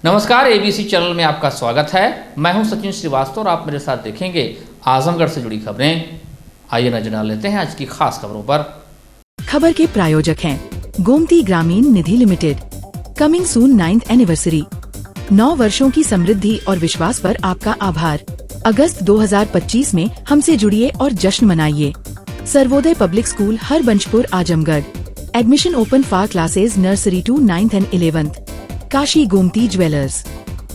नमस्कार, ABC channel में आपका स्वागत है। मैं हूं सचिन श्रीवास्तव और आप मेरे साथ देखेंगे आजमगढ़ से जुड़ी खबरें। आइए नजर डाल लेते हैं आज की खास खबरों पर। खबर के प्रायोजक हैं Gomti Gramin Nidhi limited. Coming soon 9th anniversary. 9 वर्षों की समृद्धि और विश्वास पर आपका आभार। अगस्त 2025 में हमसे जुड़िए और जश्न मनाइए। Sarvodaya public school Harbanshpur Azamgarh. Admission open for classes nursery to 9th and 11th। Kashi Gomti jewellers,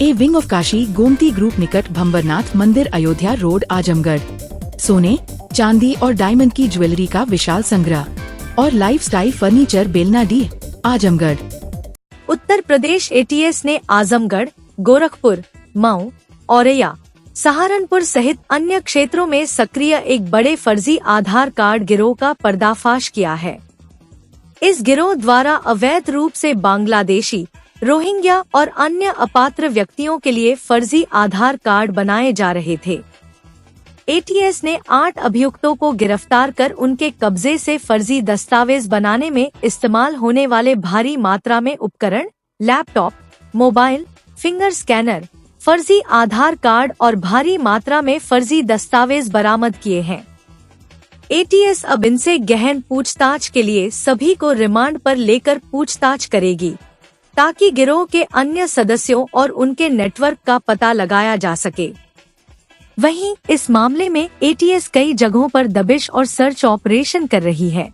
a wing of Kashi Gomti group निकट भंबरनाथ मंदिर अयोध्या रोड आजमगढ़। सोने, चांदी और डायमंड की ज्वेलरी का विशाल संग्रह और लाइफस्टाइल फर्नीचर बेलना डी आजमगढ़। उत्तर प्रदेश एटीएस ने आजमगढ़, गोरखपुर, मऊ, औरैया, सहारनपुर सहित अन्य क्षेत्रों में सक्रिय एक बड़े फर्जी आधार कार्ड गिरोह का पर्दाफाश किया है। इस गिरोह द्वारा अवैध रूप से बांग्लादेशी, रोहिंग्या और अन्य अपात्र व्यक्तियों के लिए फर्जी आधार कार्ड बनाए जा रहे थे। एटीएस ने 8 अभियुक्तों को गिरफ्तार कर उनके कब्जे से फर्जी दस्तावेज बनाने में इस्तेमाल होने वाले भारी मात्रा में उपकरण, लैपटॉप, मोबाइल, फिंगर स्कैनर, फर्जी आधार कार्ड और भारी मात्रा में फर्जी दस्तावेज बरामद किए हैं। एटीएस अब इनसे गहन पूछताछ के लिए सभी को रिमांड पर लेकर पूछताछ करेगी, ताकि गिरोह के अन्य सदस्यों और उनके नेटवर्क का पता लगाया जा सके। वहीं इस मामले में एटीएस कई जगहों पर दबिश और सर्च ऑपरेशन कर रही है।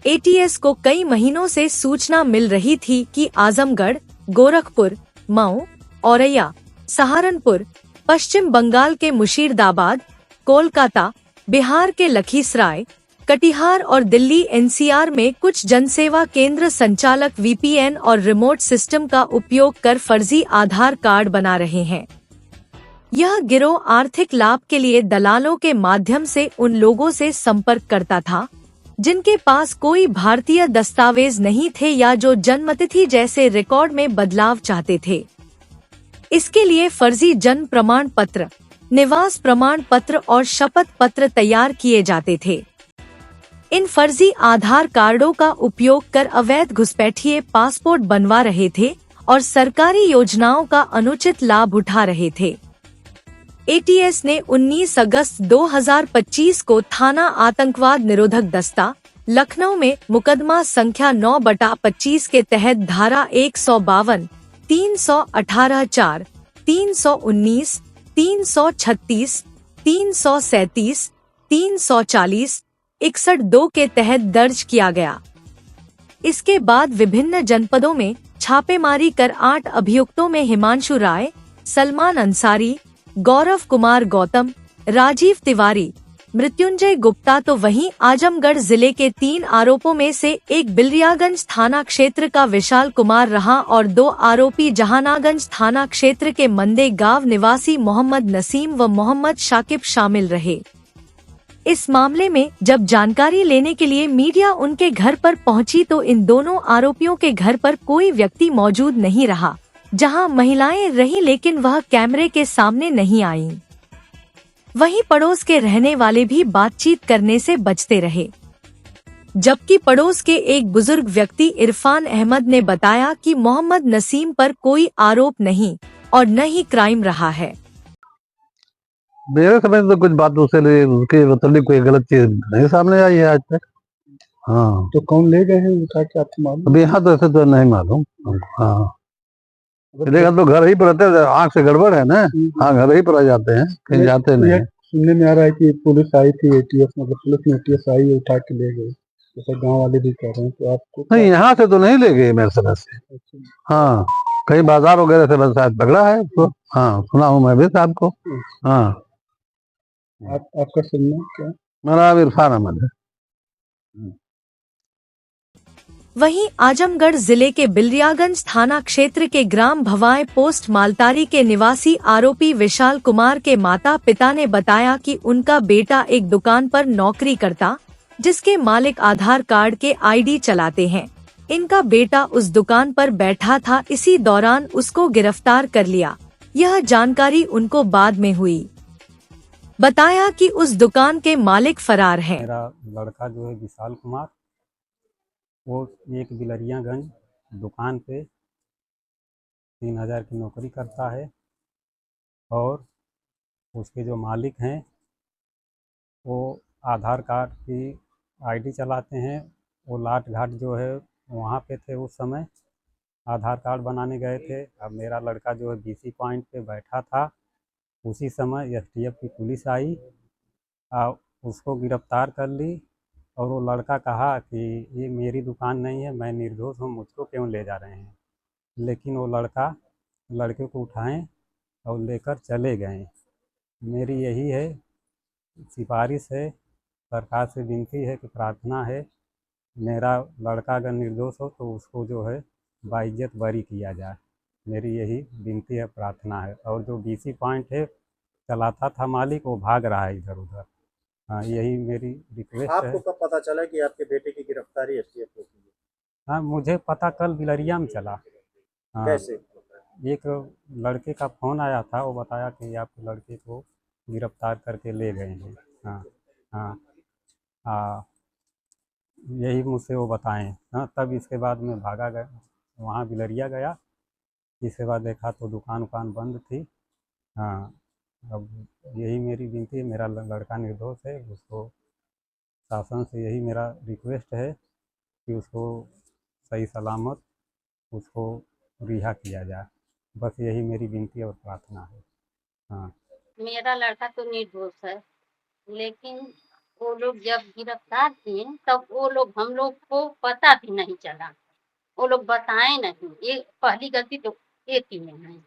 एटीएस को कई महीनों से सूचना मिल रही थी कि आजमगढ़, गोरखपुर, मऊ, औरैया, सहारनपुर, पश्चिम बंगाल के मुशीरदाबाद, कोलकाता, बिहार के लखीसराय, कटिहार और दिल्ली एनसीआर में कुछ जनसेवा केंद्र संचालक वीपीएन और रिमोट सिस्टम का उपयोग कर फर्जी आधार कार्ड बना रहे हैं। यह गिरोह आर्थिक लाभ के लिए दलालों के माध्यम से उन लोगों से संपर्क करता था जिनके पास कोई भारतीय दस्तावेज नहीं थे या जो जन्मतिथि जैसे रिकॉर्ड में बदलाव चाहते थे। इसके लिए फर्जी जन्म प्रमाण पत्र, निवास प्रमाण पत्र और शपथ पत्र तैयार किए जाते थे। इन फर्जी आधार कार्डों का उपयोग कर अवैध घुसपैठिए पासपोर्ट बनवा रहे थे और सरकारी योजनाओं का अनुचित लाभ उठा रहे थे। एटीएस ने 19 अगस्त 2025 को थाना आतंकवाद निरोधक दस्ता, लखनऊ में मुकदमा संख्या 9/25 के तहत धारा 152, 318(4), 319, 336, 337, 340, 61(2) के तहत दर्ज किया गया। इसके बाद विभिन्न जनपदों में छापेमारी कर 8 अभियुक्तों में हिमांशु राय, सलमान अंसारी, गौरव कुमार गौतम, राजीव तिवारी, मृत्युंजय गुप्ता तो वहीं आजमगढ़ जिले के 3 आरोपों में से एक बिलरियागंज थाना क्षेत्र का विशाल कुमार रहा और 2 आरोपी जहानागंज थाना क्षेत्र के मंदे गांव निवासी मोहम्मद नसीम व मोहम्मद शाकिब शामिल रहे। इस मामले में जब जानकारी लेने के लिए मीडिया उनके घर पर पहुंची तो इन दोनों आरोपियों के घर पर कोई व्यक्ति मौजूद नहीं रहा, जहां महिलाएं रहीं लेकिन वह कैमरे के सामने नहीं आईं। वहीं पड़ोस के रहने वाले भी बातचीत करने से बचते रहे, जबकि पड़ोस के एक बुजुर्ग व्यक्ति इरफान अहमद ने बताया कि मोहम्मद नसीम पर कोई आरोप नहीं और न ही क्राइम रहा है। मेरे समझ तो कुछ बात उसके मतलब कोई गलत चीज नहीं सामने आई है आज तक। हाँ, तो कौन ले गए हैं उठा के, आपको मालूम? अभी यहाँ तो ऐसे तो नहीं मालूम। हाँ, देखा तो घर ही पर रहते हैं, आँख से गड़बड़ है ना। हाँ, घर ही पर आ जाते हैं, कहीं जाते नहीं। सुनने में आ रहा है कि पुलिस आई थी, एटीएस मतलब पुलिस में एटीएस आई, उठा के ले गए, जैसे गांव वाले भी कह रहे हैं। तो आपको नहीं, यहाँ से तो नहीं ले गए मेरे समझ से। हाँ, कहीं बाजार वगैरह से बस शायद पकड़ा है उसको। हाँ, सुना हूँ मैं भी साहब को। हाँ, आपका सुनना क्या? मेरा नाम इरफान अहमद है। वहीं आजमगढ़ जिले के बिलरियागंज थाना क्षेत्र के ग्राम भवाए पोस्ट मालतारी के निवासी आरोपी विशाल कुमार के माता पिता ने बताया कि उनका बेटा एक दुकान पर नौकरी करता, जिसके मालिक आधार कार्ड के आईडी चलाते हैं। इनका बेटा उस दुकान पर बैठा था, इसी दौरान उसको गिरफ्तार कर लिया। यह जानकारी उनको बाद में हुई। बताया कि उस दुकान के मालिक फरार हैं। मेरा लड़का जो है विशाल कुमार, वो एक बिलरियागंज दुकान पे 3,000 की नौकरी करता है और उसके जो मालिक हैं वो आधार कार्ड की आईडी चलाते हैं। वो लाट घाट जो है वहाँ पे थे उस समय, आधार कार्ड बनाने गए थे। अब मेरा लड़का जो है बीसी पॉइंट पे बैठा था, उसी समय एसटीएफ की पुलिस आई, उसको गिरफ्तार कर ली। और वो लड़का कहा कि ये मेरी दुकान नहीं है, मैं निर्दोष हूँ, मुझको क्यों ले जा रहे हैं। लेकिन वो लड़के को उठाएं और लेकर चले गए। मेरी यही है सिफारिश है, सरकार से विनती है कि प्रार्थना है, मेरा लड़का अगर निर्दोष हो तो उसको जो है बाइज्जत बरी किया जाए। मेरी यही विनती है, प्रार्थना है। और जो बीसी पॉइंट है चलाता था मालिक, वो भाग रहा है इधर उधर। हाँ, यही मेरी रिक्वेस्ट है। आपको कब पता चला कि आपके बेटे की गिरफ्तारी एसटीएफ ने की है? हाँ, मुझे पता कल बिलरिया में चला। हाँ, कैसे? एक लड़के का फ़ोन आया था, वो बताया कि आपके लड़के को गिरफ्तार करके ले गए हैं। हाँ हाँ हाँ, यही मुझसे वो बताएं। हाँ, तब इसके बाद मैं भागा गया, वहाँ बिलरिया गया। इसके बाद देखा तो दुकान उकान बंद थी। हाँ, अब यही मेरी विनती है, मेरा लड़का निर्दोष है, उसको शासन से यही मेरा रिक्वेस्ट है कि उसको सही सलामत उसको रिहा किया जाए। बस यही मेरी विनती और प्रार्थना है। हाँ, मेरा लड़का तो निर्दोष है, लेकिन वो लोग जब गिरफ्तार किए तब वो लोग हम लोग को पता भी नहीं चला, वो लोग बताए नहीं। ये पहली गलती तो ये किए हैं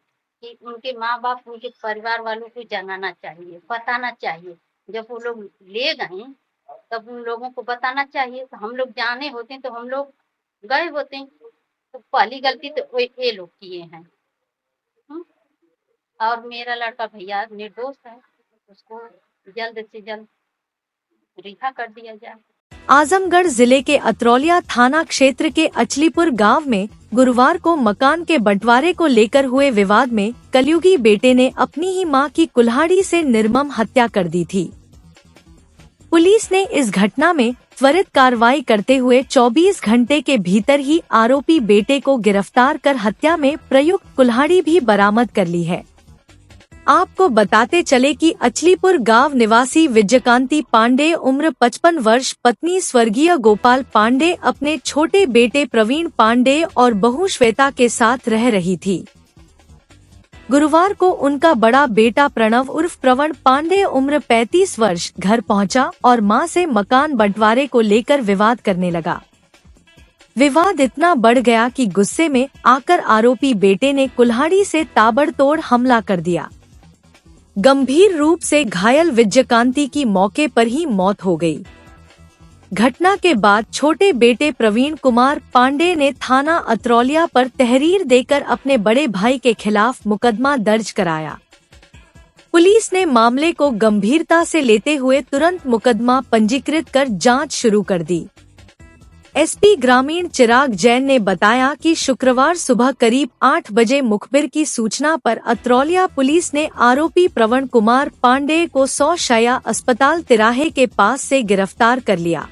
कि उनके माँ बाप, उनके परिवार वालों को जनाना चाहिए, बताना चाहिए। जब वो लोग ले गए तब उन लोगों को बताना चाहिए। तो हम लोग जाने होते तो हम लोग गए होते। तो पहली गलती तो ये लोग किए हैं। और मेरा लड़का भैया निर्दोष है, उसको जल्द से जल्द रिहा कर दिया जाए। आजमगढ़ जिले के अतरौलिया थाना क्षेत्र के अचलीपुर गांव में गुरुवार को मकान के बंटवारे को लेकर हुए विवाद में कलयुगी बेटे ने अपनी ही मां की कुल्हाड़ी से निर्मम हत्या कर दी थी। पुलिस ने इस घटना में त्वरित कार्रवाई करते हुए 24 घंटे के भीतर ही आरोपी बेटे को गिरफ्तार कर हत्या में प्रयुक्त कुल्हाड़ी भी बरामद कर ली है। आपको बताते चले कि अचलीपुर गांव निवासी विजयकांति पांडे उम्र 55 वर्ष पत्नी स्वर्गीय गोपाल पांडे अपने छोटे बेटे प्रवीण पांडे और बहू श्वेता के साथ रह रही थी। गुरुवार को उनका बड़ा बेटा प्रणव उर्फ प्रवण पांडे उम्र 35 वर्ष घर पहुंचा और मां से मकान बंटवारे को लेकर विवाद करने लगा। विवाद इतना बढ़ गया कि गुस्से में आकर आरोपी बेटे ने कुल्हाड़ी से ताबड़तोड़ हमला कर दिया। गंभीर रूप से घायल विजयकांति की मौके पर ही मौत हो गई। घटना के बाद छोटे बेटे प्रवीण कुमार पांडे ने थाना अतरौलिया पर तहरीर देकर अपने बड़े भाई के खिलाफ मुकदमा दर्ज कराया। पुलिस ने मामले को गंभीरता से लेते हुए तुरंत मुकदमा पंजीकृत कर जांच शुरू कर दी। एसपी ग्रामीण चिराग जैन ने बताया कि शुक्रवार सुबह करीब 8 बजे मुखबिर की सूचना पर अतरौलिया पुलिस ने आरोपी प्रवण कुमार पांडे को 100 शैया अस्पताल तिराहे के पास से गिरफ्तार कर लिया।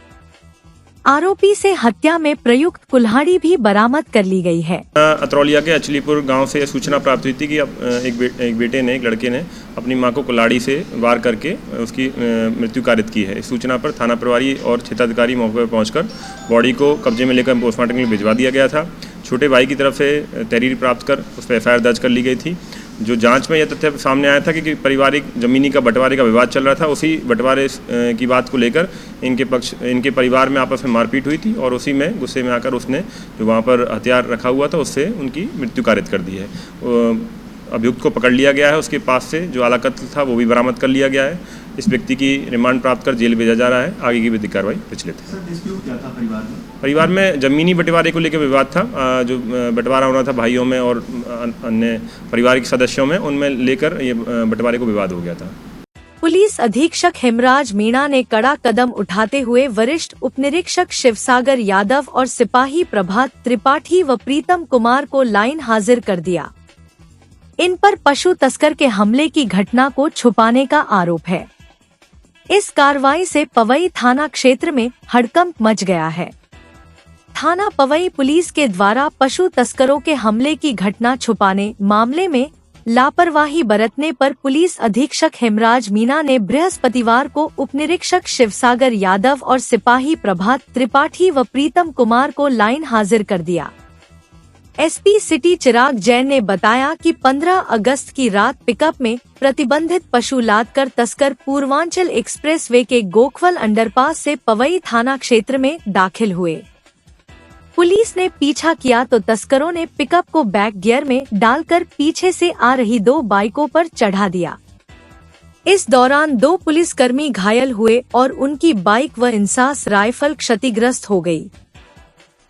आरोपी से हत्या में प्रयुक्त कुल्हाड़ी भी बरामद कर ली गई है। अतरौलिया के अचलीपुर गांव से सूचना प्राप्त हुई थी कि एक लड़के ने अपनी मां को कुल्हाड़ी से वार करके उसकी मृत्यु कारित की है। इस सूचना पर थाना प्रभारी और क्षेत्राधिकारी मौके पर पहुंचकर बॉडी को कब्जे में लेकर पोस्टमार्टम के लिए भिजवा दिया गया था। छोटे भाई की तरफ से तहरीर प्राप्त कर उस पर एफआईआर दर्ज कर ली गई थी। जो जांच में यह तथ्य सामने आया था कि पारिवारिक ज़मीनी का बंटवारे का विवाद चल रहा था। उसी बंटवारे की बात को लेकर इनके परिवार में आपस में मारपीट हुई थी और उसी में गुस्से में आकर उसने जो वहाँ पर हथियार रखा हुआ था उससे उनकी मृत्यु कारित कर दी है। अभियुक्त को पकड़ लिया गया है। उसके पास से जो आला कत्ल था वो भी बरामद कर लिया गया है। इस व्यक्ति की रिमांड प्राप्त कर जेल भेजा जा रहा है। आगे की विधिक कार्रवाई प्रचलित है। सर, डिस्प्यूट क्या था परिवार में जमीनी बंटवारे को लेकर विवाद था। जो बंटवारा होना था भाइयों में और अन्य पारिवारिक सदस्यों में, उनमें लेकर ये बंटवारे को विवाद हो गया था। पुलिस अधीक्षक हेमराज मीणा ने कड़ा कदम उठाते हुए वरिष्ठ उपनिरीक्षक शिवसागर यादव और सिपाही प्रभात त्रिपाठी व प्रीतम कुमार को लाइन हाजिर कर दिया। इन पर पशु तस्कर के हमले की घटना को छुपाने का आरोप है। इस कार्रवाई से पवई थाना क्षेत्र में हड़कंप मच गया है। थाना पवई पुलिस के द्वारा पशु तस्करों के हमले की घटना छुपाने मामले में लापरवाही बरतने पर पुलिस अधीक्षक हेमराज मीना ने बृहस्पतिवार को उपनिरीक्षक शिवसागर यादव और सिपाही प्रभात त्रिपाठी व प्रीतम कुमार को लाइन हाजिर कर दिया। एसपी सिटी चिराग जैन ने बताया कि 15 अगस्त की रात पिकअप में प्रतिबंधित पशु लादकर तस्कर पूर्वांचल एक्सप्रेसवे के गोखवल अंडरपास से पवई थाना क्षेत्र में दाखिल हुए। पुलिस ने पीछा किया तो तस्करों ने पिकअप को बैक गियर में डालकर पीछे से आ रही 2 बाइकों पर चढ़ा दिया। इस दौरान 2 पुलिसकर्मी घायल हुए और उनकी बाइक व इंसास राइफल क्षतिग्रस्त हो गई।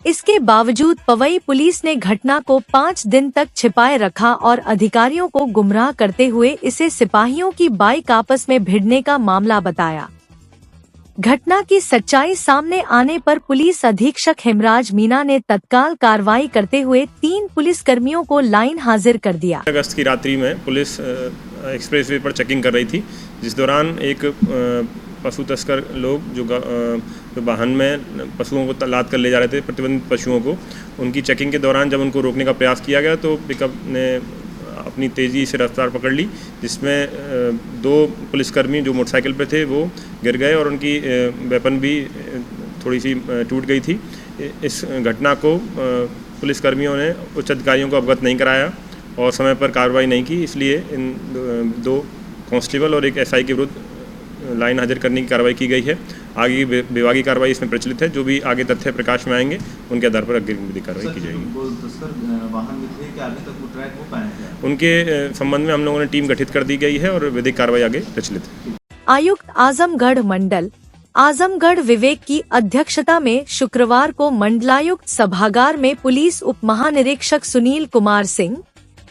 इसके बावजूद पवई पुलिस ने घटना को 5 दिन तक छिपाए रखा और अधिकारियों को गुमराह करते हुए इसे सिपाहियों की बाइक आपस में भिड़ने का मामला बताया। घटना की सच्चाई सामने आने पर पुलिस अधीक्षक हेमराज मीना ने तत्काल कार्रवाई करते हुए 3 पुलिसकर्मियों को लाइन हाजिर कर दिया। अगस्त की रात्रि में पुलिस एक्सप्रेसवे पर चेकिंग कर रही थी, जिस दौरान एक पशु तस्कर लोग जो वाहन में पशुओं को लाद कर ले जा रहे थे, प्रतिबंधित पशुओं को, उनकी चेकिंग के दौरान जब उनको रोकने का प्रयास किया गया तो पिकअप ने अपनी तेज़ी से रफ्तार पकड़ ली, जिसमें 2 पुलिसकर्मी जो मोटरसाइकिल पे थे वो गिर गए और उनकी वेपन भी थोड़ी सी टूट गई थी। इस घटना को पुलिसकर्मियों ने उच्च अधिकारियों को अवगत नहीं कराया और समय पर कार्रवाई नहीं की, इसलिए इन 2 कांस्टेबल और एक एसआई के विरुद्ध लाइन हाजिर करने की कार्रवाई की गई है। आगे की विभागीय कार्रवाई इसमें प्रचलित है। जो भी आगे तथ्य प्रकाश में आएंगे उनके आधार पर अग्रिम विधिक कार्रवाई की जाएगी। उनके संबंध में हम लोगों ने टीम गठित कर दी गई है और विधिक कार्रवाई आगे प्रचलित है। आयुक्त आजमगढ़ मंडल आजमगढ़ विवेक की अध्यक्षता में शुक्रवार को मंडलायुक्त सभागार में पुलिस उप महानिरीक्षक सुनील कुमार सिंह,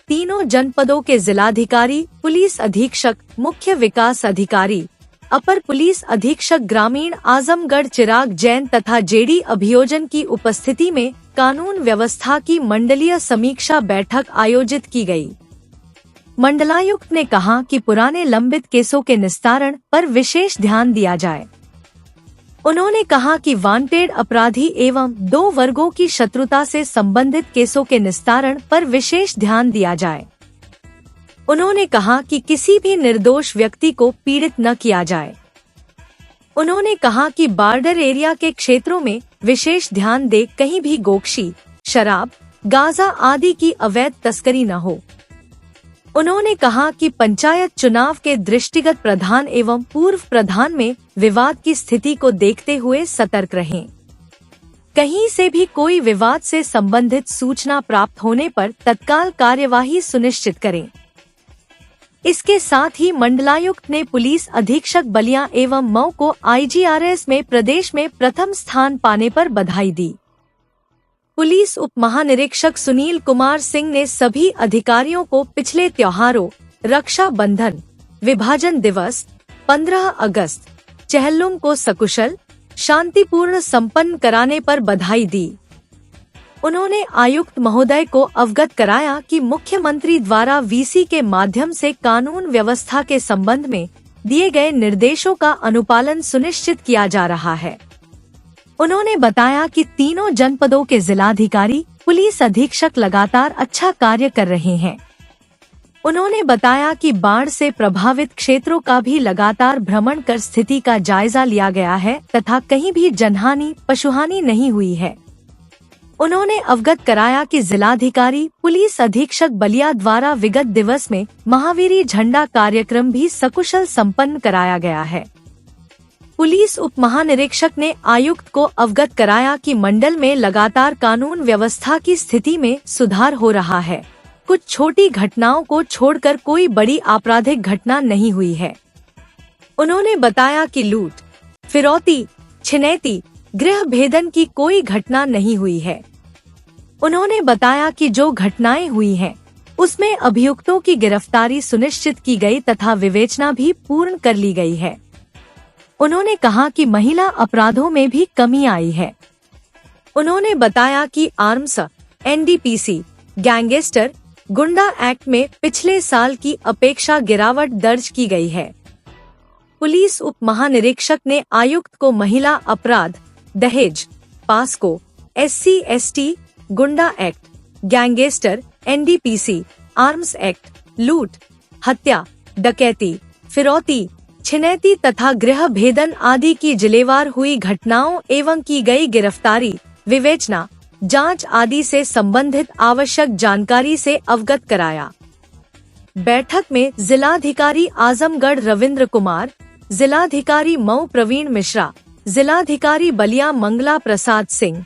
तीनों जनपदों के जिलाधिकारी, पुलिस अधीक्षक, मुख्य विकास अधिकारी, अपर पुलिस अधीक्षक ग्रामीण आजमगढ़ चिराग जैन तथा जेडी अभियोजन की उपस्थिति में कानून व्यवस्था की मंडलीय समीक्षा बैठक आयोजित की गई। मंडलायुक्त ने कहा कि पुराने लंबित केसों के निस्तारण पर विशेष ध्यान दिया जाए। उन्होंने कहा कि वांटेड अपराधी एवं 2 वर्गों की शत्रुता से संबंधित केसों के निस्तारण पर विशेष ध्यान दिया जाए। उन्होंने कहा कि किसी भी निर्दोष व्यक्ति को पीड़ित न किया जाए। उन्होंने कहा कि बॉर्डर एरिया के क्षेत्रों में विशेष ध्यान दे कहीं भी गोकशी, शराब, गांजा आदि की अवैध तस्करी न हो। उन्होंने कहा कि पंचायत चुनाव के दृष्टिगत प्रधान एवं पूर्व प्रधान में विवाद की स्थिति को देखते हुए सतर्क रहें। कहीं से भी कोई विवाद से संबंधित सूचना प्राप्त होने पर तत्काल कार्यवाही सुनिश्चित करें। इसके साथ ही मंडलायुक्त ने पुलिस अधीक्षक बलिया एवं मऊ को IGRS में प्रदेश में प्रथम स्थान पाने पर बधाई दी। पुलिस उप महानिरीक्षक सुनील कुमार सिंह ने सभी अधिकारियों को पिछले त्योहारों रक्षा बंधन, विभाजन दिवस, 15 अगस्त, चेहल्लुम को सकुशल, शांतिपूर्ण संपन्न कराने पर बधाई दी। उन्होंने आयुक्त महोदय को अवगत कराया कि मुख्यमंत्री द्वारा VC के माध्यम से कानून व्यवस्था के संबंध में दिए गए निर्देशों का अनुपालन सुनिश्चित किया जा रहा है। उन्होंने बताया कि तीनों जनपदों के जिलाधिकारी, पुलिस अधीक्षक लगातार अच्छा कार्य कर रहे हैं। उन्होंने बताया कि बाढ़ से प्रभावित क्षेत्रों का भी लगातार भ्रमण कर स्थिति का जायजा लिया गया है तथा कहीं भी जनहानि, पशुहानि नहीं हुई है। उन्होंने अवगत कराया कि जिलाधिकारी, पुलिस अधीक्षक बलिया द्वारा विगत दिवस में महावीरी झंडा कार्यक्रम भी सकुशल संपन्न कराया गया है। पुलिस उप महानिरीक्षक ने आयुक्त को अवगत कराया कि मंडल में लगातार कानून व्यवस्था की स्थिति में सुधार हो रहा है। कुछ छोटी घटनाओं को छोड़कर कोई बड़ी आपराधिक घटना नहीं हुई है। उन्होंने बताया कि लूट, फिरौती, छिनैती, गृह भेदन की कोई घटना नहीं हुई है। उन्होंने बताया कि जो घटनाएं हुई हैं, उसमें अभियुक्तों की गिरफ्तारी सुनिश्चित की गई तथा विवेचना भी पूर्ण कर ली गई है। उन्होंने कहा कि महिला अपराधों में भी कमी आई है। उन्होंने बताया कि आर्म्स, NDPC, गैंगस्टर, गुंडा एक्ट में पिछले साल की अपेक्षा गिरावट दर्ज की गई है। पुलिस उप महानिरीक्षक ने आयुक्त को महिला अपराध, दहेज, पास्को, SC/ST, गुंडा act, gangster, NDPC, arms act, लूट, हत्या, डकैती, फिरौती, छिनैती तथा गृह भेदन आदि की जिलेवार हुई घटनाओं एवं की गई गिरफ्तारी, विवेचना, जांच आदि से संबंधित आवश्यक जानकारी से अवगत कराया। बैठक में जिलाधिकारी आजमगढ़ रविंद्र कुमार, जिलाधिकारी मऊ प्रवीण मिश्रा, जिलाधिकारी बलिया मंगला प्रसाद सिंह,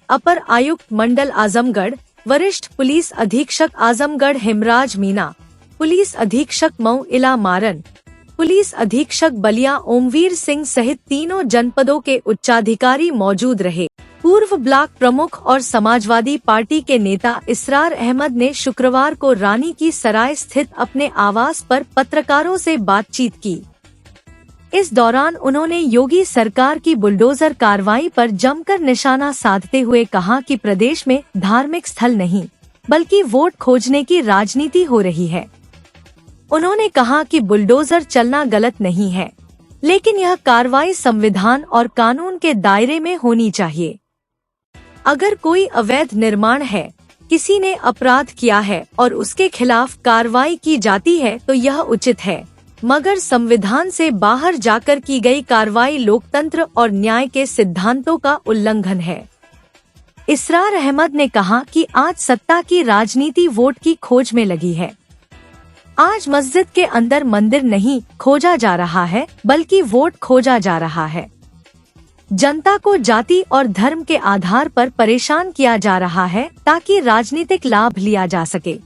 अपर आयुक्त मंडल आजमगढ़, वरिष्ठ पुलिस अधीक्षक आजमगढ़ हिमराज मीना, पुलिस अधीक्षक मऊ इला मारन, पुलिस अधीक्षक बलिया ओमवीर सिंह सहित तीनों जनपदों के उच्चाधिकारी मौजूद रहे। पूर्व ब्लॉक प्रमुख और समाजवादी पार्टी के नेता इसरार अहमद ने शुक्रवार को रानी की सराय स्थित अपने आवास पर पत्रकारों से बातचीत की। इस दौरान उन्होंने योगी सरकार की बुलडोजर कार्रवाई पर जमकर निशाना साधते हुए कहा कि प्रदेश में धार्मिक स्थल नहीं बल्कि वोट खोजने की राजनीति हो रही है। उन्होंने कहा कि बुलडोजर चलना गलत नहीं है, लेकिन यह कार्रवाई संविधान और कानून के दायरे में होनी चाहिए। अगर कोई अवैध निर्माण है, किसी ने अपराध किया है और उसके खिलाफ कार्रवाई की जाती है तो यह उचित है, मगर संविधान से बाहर जाकर की गई कार्रवाई लोकतंत्र और न्याय के सिद्धांतों का उल्लंघन है। इसरार अहमद ने कहा कि आज सत्ता की राजनीति वोट की खोज में लगी है। आज मस्जिद के अंदर मंदिर नहीं खोजा जा रहा है, बल्कि वोट खोजा जा रहा है। जनता को जाति और धर्म के आधार पर परेशान किया जा रहा है ताकि राजनीतिक लाभ लिया जा सके।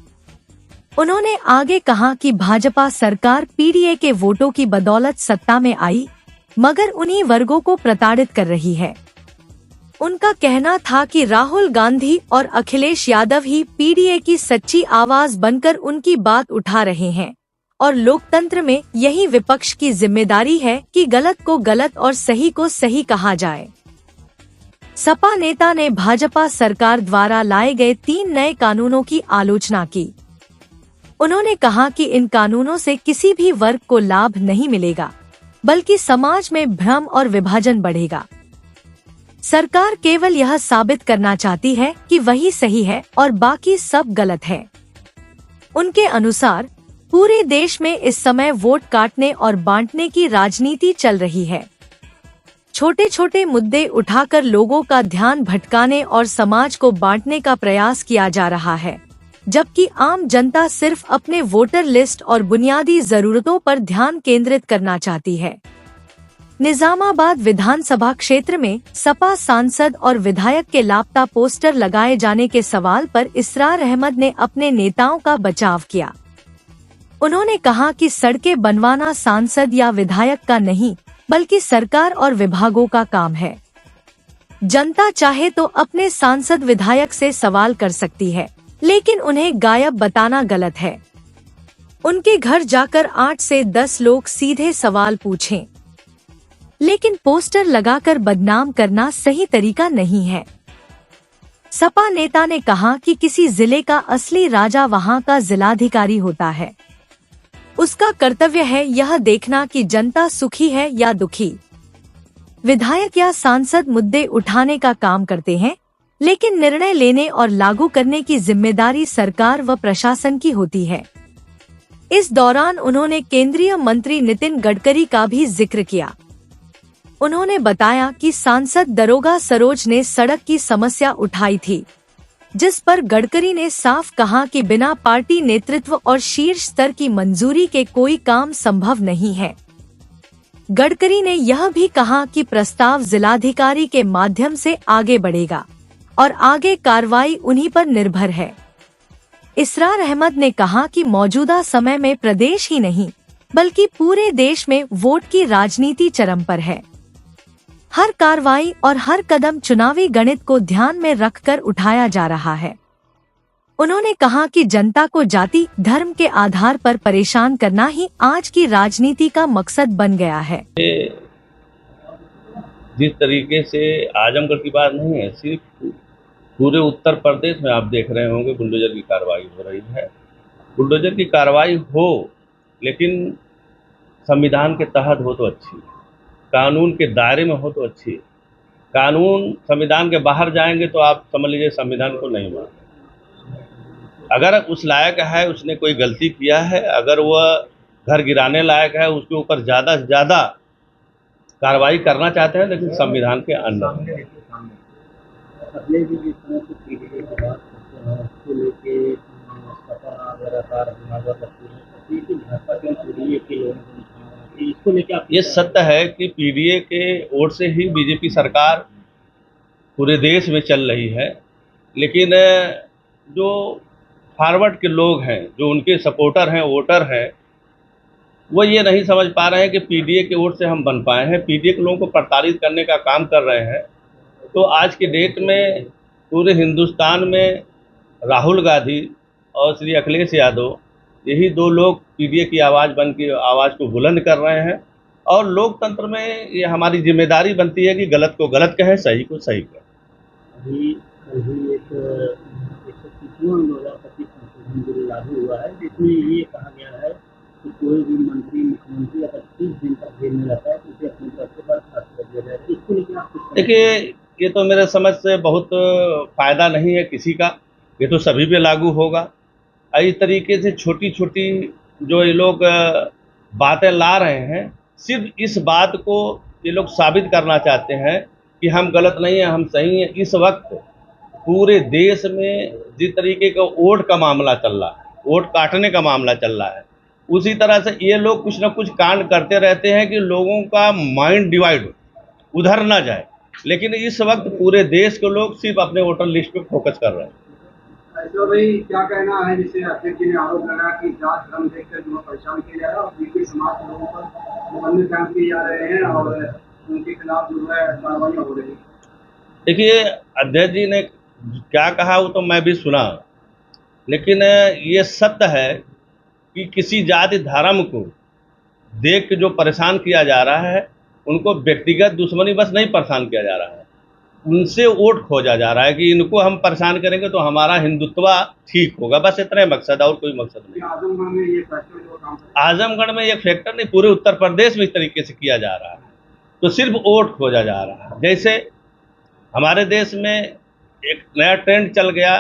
उन्होंने आगे कहा कि भाजपा सरकार पीडीए के वोटों की बदौलत सत्ता में आई, मगर उन्हीं वर्गों को प्रताड़ित कर रही है। उनका कहना था कि राहुल गांधी और अखिलेश यादव ही पीडीए की सच्ची आवाज बनकर उनकी बात उठा रहे हैं और लोकतंत्र में यही विपक्ष की जिम्मेदारी है कि गलत को गलत और सही को सही कहा जाए। सपा नेता ने भाजपा सरकार द्वारा लाए गए 3 नए कानूनों की आलोचना की। उन्होंने कहा कि इन कानूनों से किसी भी वर्ग को लाभ नहीं मिलेगा, बल्कि समाज में भ्रम और विभाजन बढ़ेगा। सरकार केवल यह साबित करना चाहती है कि वही सही है और बाकी सब गलत है। उनके अनुसार पूरे देश में इस समय वोट काटने और बांटने की राजनीति चल रही है। छोटे छोटे मुद्दे उठाकर लोगों का ध्यान भटकाने और समाज को बांटने का प्रयास किया जा रहा है, जबकि आम जनता सिर्फ अपने वोटर लिस्ट और बुनियादी जरूरतों पर ध्यान केंद्रित करना चाहती है। निजामाबाद विधानसभा क्षेत्र में सपा सांसद और विधायक के लापता पोस्टर लगाए जाने के सवाल पर इसरार अहमद ने अपने नेताओं का बचाव किया। उन्होंने कहा कि सड़कें बनवाना सांसद या विधायक का नहीं, बल्कि सरकार और विभागों का काम है। जनता चाहे तो अपने सांसद विधायक से सवाल कर सकती है, लेकिन उन्हें गायब बताना गलत है। उनके घर जाकर 8 से 10 लोग सीधे सवाल पूछें, लेकिन पोस्टर लगाकर बदनाम करना सही तरीका नहीं है। सपा नेता ने कहा कि किसी जिले का असली राजा वहां का जिलाधिकारी होता है। उसका कर्तव्य है यह देखना कि जनता सुखी है या दुखी। विधायक या सांसद मुद्दे उठाने का काम करते हैं, लेकिन निर्णय लेने और लागू करने की जिम्मेदारी सरकार व प्रशासन की होती है। इस दौरान उन्होंने केंद्रीय मंत्री नितिन गडकरी का भी जिक्र किया। उन्होंने बताया कि सांसद दरोगा सरोज ने सड़क की समस्या उठाई थी, जिस पर गडकरी ने साफ कहा कि बिना पार्टी नेतृत्व और शीर्ष स्तर की मंजूरी के कोई काम संभव नहीं है। गडकरी ने यह भी कहा कि प्रस्ताव जिलाधिकारी के माध्यम से आगे बढ़ेगा और आगे कार्रवाई उन्हीं पर निर्भर है। इसरार अहमद ने कहा कि मौजूदा समय में प्रदेश ही नहीं, बल्कि पूरे देश में वोट की राजनीति चरम पर है। हर कार्रवाई और हर कदम चुनावी गणित को ध्यान में रखकर उठाया जा रहा है। उन्होंने कहा कि जनता को जाति धर्म के आधार पर परेशान करना ही आज की राजनीति का मकसद बन गया है। जिस तरीके से आजमगढ़ की बात नहीं है, सिर्फ पूरे उत्तर प्रदेश में आप देख रहे होंगे बुलडोजर की कार्रवाई हो रही है। बुलडोजर की कार्रवाई हो, लेकिन संविधान के तहत हो तो अच्छी, कानून के दायरे में हो तो अच्छी। कानून संविधान के बाहर जाएंगे तो आप समझ लीजिए संविधान को नहीं मान। अगर उस लायक है, उसने कोई गलती किया है, अगर वह घर गिराने लायक है, उसके ऊपर ज़्यादा से ज़्यादा कार्रवाई करना चाहते हैं, लेकिन संविधान के अंदर। ये सत्य है कि पीडीए के ओर से ही बीजेपी सरकार पूरे देश में चल रही है, लेकिन जो फॉरवर्ड के लोग हैं, जो उनके सपोर्टर हैं, वोटर हैं, वो ये नहीं समझ पा रहे हैं कि पीडीए के ओर से हम बन पाए हैं। पीडीए के लोगों को प्रताड़ित करने का काम कर रहे हैं। तो आज के डेट में पूरे हिंदुस्तान में राहुल गांधी और श्री अखिलेश यादव, यही दो लोग पीडीए की आवाज़ बन के आवाज़ को बुलंद कर रहे हैं। और लोकतंत्र में ये हमारी जिम्मेदारी बनती है कि गलत को गलत कहें, सही को सही कहें। अभी एक 2025 संशोधन बिल लागू हुआ है, जिसमें ये कहा गया है कि कोई भी मंत्री, मुख्यमंत्री अगर 30 दिन तक जेल में रहता है तो उसे अपने पद से बर्खास्त कर दिया जाए। इसको लेकर आप कुछ देखिए, ये तो मेरे समझ से बहुत फ़ायदा नहीं है किसी का। ये तो सभी पे लागू होगा। इस तरीके से छोटी छोटी जो ये लोग बातें ला रहे हैं, सिर्फ इस बात को ये लोग साबित करना चाहते हैं कि हम गलत नहीं हैं, हम सही हैं। इस वक्त पूरे देश में जिस तरीके का वोट का मामला चल रहा है, वोट काटने का मामला चल रहा है, उसी तरह से ये लोग कुछ ना कुछ कांड करते रहते हैं कि लोगों का माइंड डिवाइड हो, उधर ना जाए। लेकिन इस वक्त पूरे देश के लोग सिर्फ अपने वोटर लिस्ट पे फोकस कर रहे हैं। तो भाई क्या कहना है, जिसे अध्यक्ष जी ने आरोप लगाया कि जात धर्म देखकर जो परेशान किया जा रहा है और बीपी समाज के लोगों पर निबंधित काम किए जा रहे हैं और उनके खिलाफ जो है कार्रवाइयाँ हो रही है। देखिए, अध्यक्ष जी ने क्या कहा वो तो मैं भी सुना, लेकिन ये सत्य है कि किसी जाति धर्म को देख के जो परेशान किया जा रहा है, उनको व्यक्तिगत दुश्मनी बस नहीं परेशान किया जा रहा है, उनसे वोट खोजा जा रहा है कि इनको हम परेशान करेंगे तो हमारा हिंदुत्व ठीक होगा। बस इतना मकसद है और कोई मकसद नहीं। आजमगढ़ में ये फैक्टर नहीं, पूरे उत्तर प्रदेश में इस तरीके से किया जा रहा है, तो सिर्फ वोट खोजा जा रहा है। जैसे हमारे देश में एक नया ट्रेंड चल गया,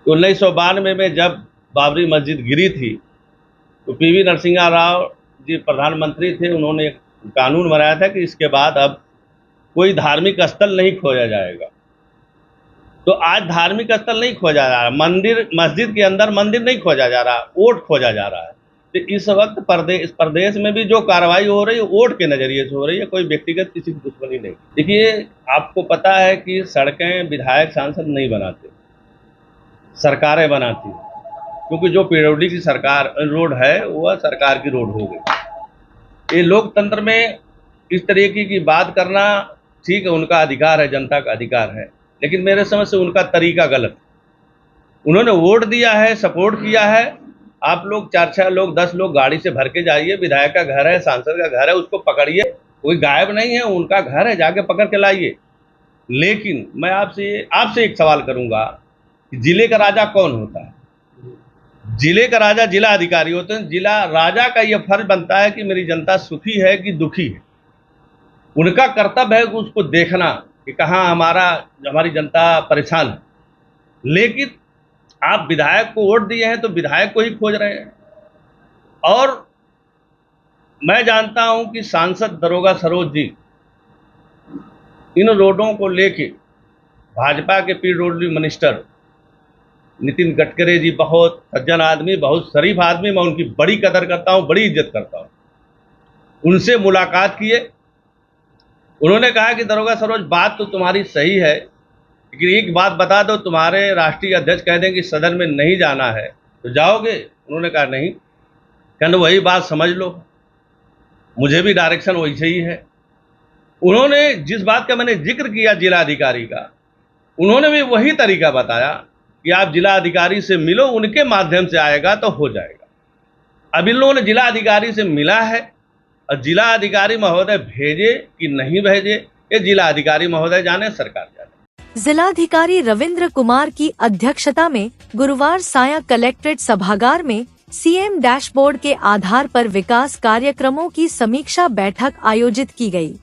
1992 में जब बाबरी मस्जिद गिरी थी तो पीवी नरसिम्हा राव जी प्रधानमंत्री थे, उन्होंने एक कानून बनाया था कि इसके बाद अब कोई धार्मिक स्थल नहीं खोजा जाएगा। तो आज धार्मिक स्थल नहीं खोजा जा रहा, मंदिर, मस्जिद के अंदर मंदिर नहीं खोजा जा रहा, वोट खोजा जा रहा है। तो इस वक्त प्रदेश में भी जो कार्रवाई हो रही है वोट के नज़रिए से हो रही है, कोई व्यक्तिगत किसी की दुश्मनी नहीं। देखिए, आपको पता है कि सड़कें विधायक सांसद नहीं बनाते, सरकारें बनाती हैं, क्योंकि जो पीडब्ल्यूडी की सरकार रोड है वह सरकार की रोड हो गई। ये लोकतंत्र में इस तरीके की बात करना ठीक है, उनका अधिकार है, जनता का अधिकार है, लेकिन मेरे समझ से उनका तरीका गलत। उन्होंने वोट दिया है, सपोर्ट किया है, आप लोग 4-4 लोग 10 लोग गाड़ी से भर के जाइए, विधायक का घर है, सांसद का घर है, उसको पकड़िए, कोई गायब नहीं है, उनका घर है, जाके पकड़ के लाइए। लेकिन मैं आपसे एक सवाल करूंगा कि जिले का राजा कौन होता है? जिले का राजा जिला अधिकारी होते हैं। जिला राजा का यह फर्ज बनता है कि मेरी जनता सुखी है कि दुखी है। उनका कर्तव्य है कि उसको देखना कि कहाँ हमारी जनता परेशान है। लेकिन आप विधायक को वोट दिए हैं तो विधायक को ही खोज रहे हैं। और मैं जानता हूं कि सांसद दरोगा सरोज जी इन रोडों को लेके, भाजपा के पीडब्ल्यूडी मिनिस्टर नितिन गडकरी जी बहुत सज्जन आदमी, बहुत शरीफ आदमी, मैं उनकी बड़ी कदर करता हूं, बड़ी इज्जत करता हूं। उनसे मुलाकात किए, उन्होंने कहा कि दरोगा सरोज बात तो तुम्हारी सही है, लेकिन एक बात बता दो, तुम्हारे राष्ट्रीय अध्यक्ष कह दें कि सदन में नहीं जाना है तो जाओगे? उन्होंने कहा नहीं। कहने वही बात समझ लो, मुझे भी डायरेक्शन वैसे ही है। उन्होंने जिस बात का मैंने जिक्र किया जिला अधिकारी का, उन्होंने भी वही तरीका बताया कि आप जिला अधिकारी से मिलो, उनके माध्यम से आएगा तो हो जाएगा। अब इन लोगों ने जिला अधिकारी से मिला है और जिला अधिकारी महोदय भेजे कि नहीं भेजे, ये जिला अधिकारी महोदय जाने, सरकार जाने। जिलाधिकारी रविंद्र कुमार की अध्यक्षता में गुरुवार सायं कलेक्ट्रेट सभागार में सीएम डैशबोर्ड के आधार पर विकास कार्यक्रमों की समीक्षा बैठक आयोजित की गई।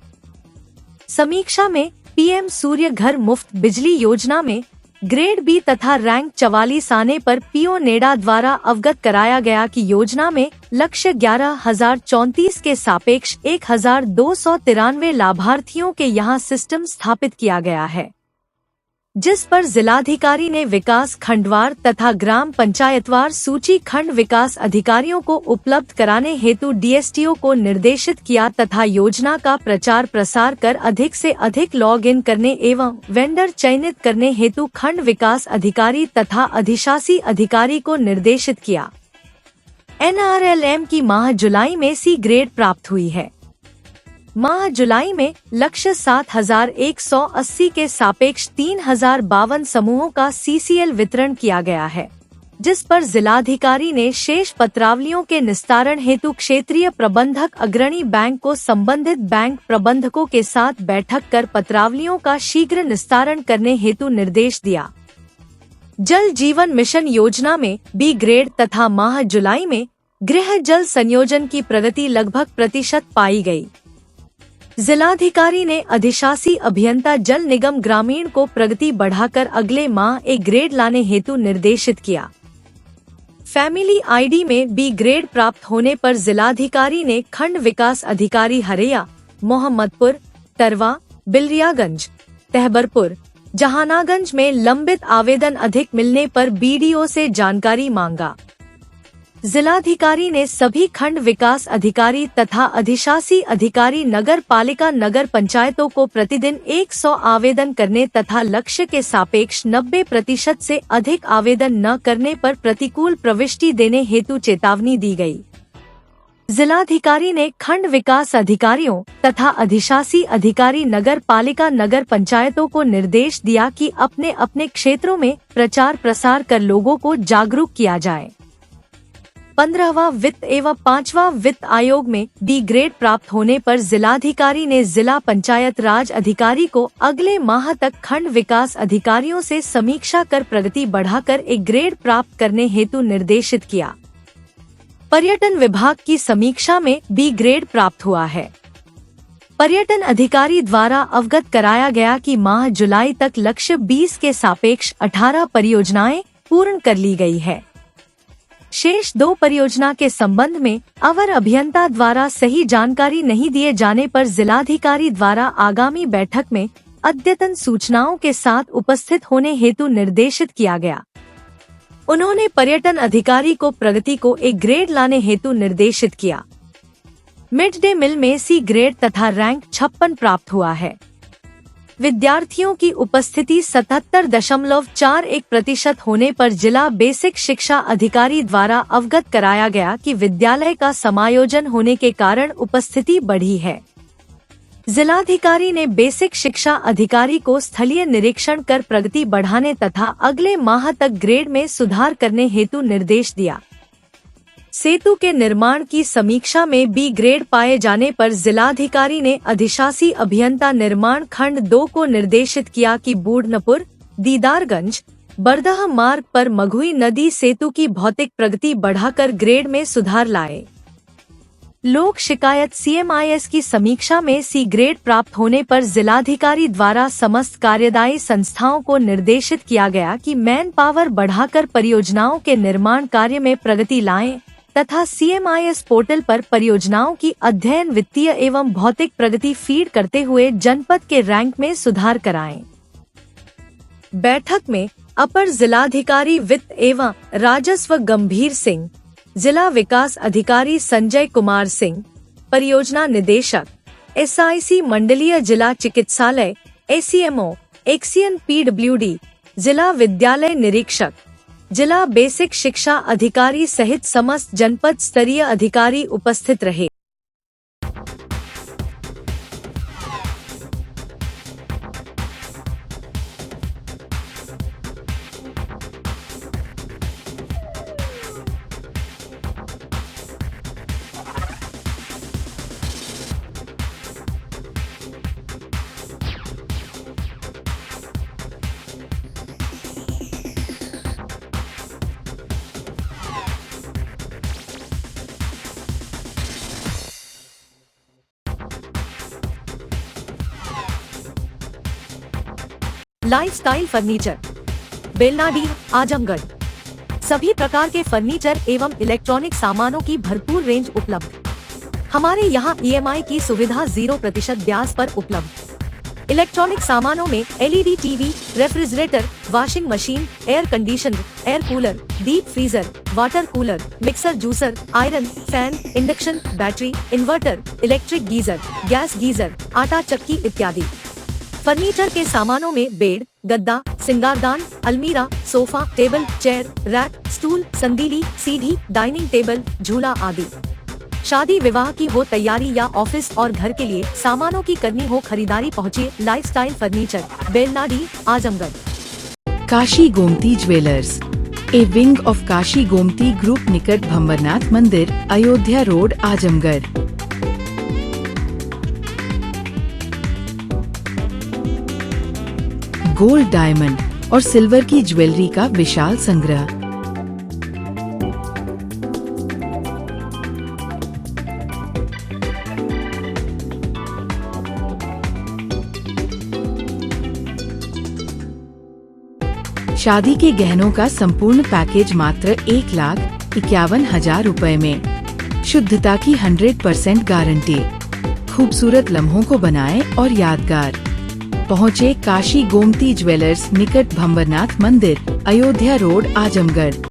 समीक्षा में पीएम सूर्य घर मुफ्त बिजली योजना में ग्रेड बी तथा रैंक 44 आने पर पीओ नेडा द्वारा अवगत कराया गया कि योजना में लक्ष्य 11,034 के सापेक्ष 1,293 लाभार्थियों के यहां सिस्टम स्थापित किया गया है, जिस पर जिलाधिकारी ने विकास खंडवार तथा ग्राम पंचायतवार सूची खंड विकास अधिकारियों को उपलब्ध कराने हेतु डीएसटीओ को निर्देशित किया तथा योजना का प्रचार प्रसार कर अधिक से अधिक लॉग इन करने एवं वेंडर चयनित करने हेतु खंड विकास अधिकारी तथा अधिशासी अधिकारी को निर्देशित किया। एनआरएलएम की माह जुलाई में सी ग्रेड प्राप्त हुई है। माह जुलाई में लक्ष्य 7,180 के सापेक्ष 3,052 समूहों का सीसीएल वितरण किया गया है, जिस पर जिलाधिकारी ने शेष पत्रावलियों के निस्तारण हेतु क्षेत्रीय प्रबंधक अग्रणी बैंक को संबंधित बैंक प्रबंधकों के साथ बैठक कर पत्रावलियों का शीघ्र निस्तारण करने हेतु निर्देश दिया। जल जीवन मिशन योजना में बी ग्रेड तथा माह जुलाई में गृह जल संयोजन की प्रगति लगभग प्रतिशत पाई गई। जिलाधिकारी ने अधिशासी अभियंता जल निगम ग्रामीण को प्रगति बढ़ाकर अगले माह ए ग्रेड लाने हेतु निर्देशित किया। फैमिली आईडी में बी ग्रेड प्राप्त होने पर जिलाधिकारी ने खंड विकास अधिकारी हरैया, मोहम्मदपुर, तरवा, बिलरियागंज, तहबरपुर, जहानागंज में लंबित आवेदन अधिक मिलने पर बीडीओ से जानकारी मांगा। जिलाधिकारी ने सभी खंड विकास अधिकारी तथा अधिशासी अधिकारी नगर पालिका नगर पंचायतों को प्रतिदिन 100 आवेदन करने तथा लक्ष्य के सापेक्ष 90% से अधिक आवेदन न करने पर प्रतिकूल प्रविष्टि देने हेतु चेतावनी दी गई। जिलाधिकारी ने खंड विकास अधिकारियों तथा अधिशासी अधिकारी नगर पालिका नगर पंचायतों को निर्देश दिया कि अपने अपने क्षेत्रों में प्रचार प्रसार कर लोगों को जागरूक किया जाए। 15वां वित्त एवं 5वां वित्त आयोग में बी ग्रेड प्राप्त होने पर जिलाधिकारी ने जिला पंचायत राज अधिकारी को अगले माह तक खंड विकास अधिकारियों से समीक्षा कर प्रगति बढ़ाकर एक ग्रेड प्राप्त करने हेतु निर्देशित किया। पर्यटन विभाग की समीक्षा में बी ग्रेड प्राप्त हुआ है। पर्यटन अधिकारी द्वारा अवगत कराया गया कि माह जुलाई तक लक्ष्य 20 के सापेक्ष 18 परियोजनाएं पूर्ण कर ली गई है। शेष 2 परियोजना के संबंध में अवर अभियंता द्वारा सही जानकारी नहीं दिए जाने पर जिलाधिकारी द्वारा आगामी बैठक में अद्यतन सूचनाओं के साथ उपस्थित होने हेतु निर्देशित किया गया। उन्होंने पर्यटन अधिकारी को प्रगति को एक ग्रेड लाने हेतु निर्देशित किया। मिड डे मील में सी ग्रेड तथा रैंक 56 प्राप्त हुआ है। विद्यार्थियों की उपस्थिति 77.41% होने पर जिला बेसिक शिक्षा अधिकारी द्वारा अवगत कराया गया कि विद्यालय का समायोजन होने के कारण उपस्थिति बढ़ी है। जिलाधिकारी ने बेसिक शिक्षा अधिकारी को स्थलीय निरीक्षण कर प्रगति बढ़ाने तथा अगले माह तक ग्रेड में सुधार करने हेतु निर्देश दिया। सेतु के निर्माण की समीक्षा में बी ग्रेड पाए जाने पर जिलाधिकारी ने अधिशासी अभियंता निर्माण खंड 2 को निर्देशित किया कि बूढ़नपुर, दीदारगंज, बरदह मार्ग पर मघुई नदी सेतु की भौतिक प्रगति बढ़ाकर ग्रेड में सुधार लाए। लोक शिकायत CMIS की समीक्षा में सी ग्रेड प्राप्त होने पर जिलाधिकारी द्वारा समस्त कार्यदायी संस्थाओं को निर्देशित किया गया कि मैन पावर बढ़ाकर परियोजनाओं के निर्माण कार्य में प्रगति लाएं तथा CMIS पोर्टल पर परियोजनाओं की अध्ययन वित्तीय एवं भौतिक प्रगति फीड करते हुए जनपद के रैंक में सुधार कराएं। बैठक में अपर जिलाधिकारी वित्त एवं राजस्व गंभीर सिंह, जिला विकास अधिकारी संजय कुमार सिंह, परियोजना निदेशक SIC मंडलीय जिला चिकित्सालय ACMO, एक्सियन PWD, जिला विद्यालय निरीक्षक, जिला बेसिक शिक्षा अधिकारी सहित समस्त जनपद स्तरीय अधिकारी उपस्थित रहे। Lifestyle furniture, Belnadi, Azamgarh. सभी प्रकार के फर्नीचर एवं इलेक्ट्रॉनिक सामानों की भरपूर रेंज उपलब्ध। हमारे यहाँ EMI की सुविधा 0% ब्याज पर उपलब्ध। इलेक्ट्रॉनिक सामानों में LED TV, refrigerator, washing machine, air conditioner, air cooler, deep freezer, water cooler, mixer juicer, iron, fan, induction, battery, inverter, electric geyser, gas geyser, आटा चक्की इत्यादि। फर्नीचर के सामानों में बेड, गद्दा, सिंगारदान, अलमीरा, sofa, table, chair, rack, stool, संदीली, सीढ़ी, डाइनिंग टेबल, झूला आदि। शादी विवाह की हो तैयारी या ऑफिस और घर के लिए सामानों की करनी हो खरीदारी, पहुँचिए lifestyle furniture, Belnadi, Azamgarh. Kashi Gomti jewellers, a wing of Kashi Gomti group, निकट भंवरनाथ मंदिर, Ayodhya road, Azamgarh. Gold, diamond और सिल्वर की ज्वेलरी का विशाल संग्रह। शादी के गहनों का संपूर्ण पैकेज मात्र 1,51,000 रुपए में। शुद्धता की 100% गारंटी। खूबसूरत लम्हों को बनाएं और यादगार। पहुँचे काशी गोमती ज्वेलर्स, निकट भंवरनाथ मंदिर, अयोध्या रोड, आजमगढ़।